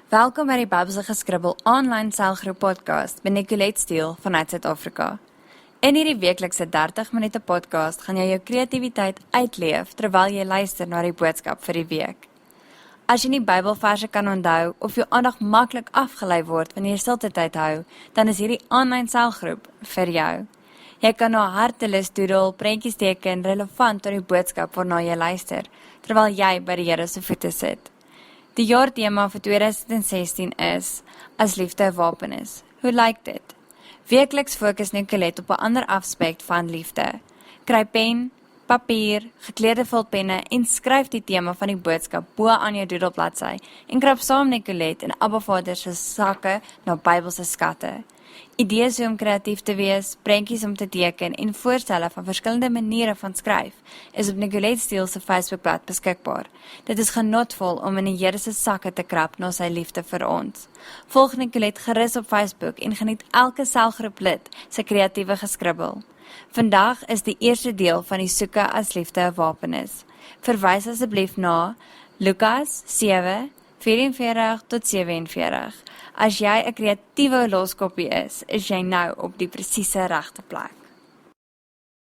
Welkom by die Bybelse Geskribbel online selgroep podcast by Nicolette Steele vanuit Suid-Afrika. In hierdie weeklikse 30 minute podcast gaan jy jou kreatiwiteit uitleef terwyl jy luister na die boodskap vir die week. As jy nie Bybelverse kan onthou of jou aandag maklik afgelei word wanneer jy stilte tyd hou, dan is hierdie online selgroep vir jou. Jy kan na hartelus doodle, prentjies teken, relevant tot die boodskap waarna jy luister, terwyl jy by die Here se voete sit. Die jaarthema vir 2016 is, as liefde 'n wapen is. Hoe lyk dit? Weekliks fokus Nicolette op 'n ander aspek van liefde. Kry pen, papier, gekleurde vulpenne en skryf die tema van die boodskap bo aan jou doodlebladsy en krap saam Nicolette en Abba Vader se sakke na Bybelse skatte. Idees om kreatief te wees, prentjies om te teken en voorstelle van verskillende maniere van skryf is op Nicolette Steele se Facebookblad beskikbaar. Dit is genotvol om in die Here se sakke te krap na sy liefde vir ons. Volg Nicolette gerus op Facebook en geniet elke selgroep lid se kreatiewe geskribbel. Vandag is die eerste deel van die soeke as liefde 'n wapen is. Verwys asseblief na Lukas 7:44 tot 47. As jy 'n kreatiewe loskoppie is jy nou op die presiese regte plek.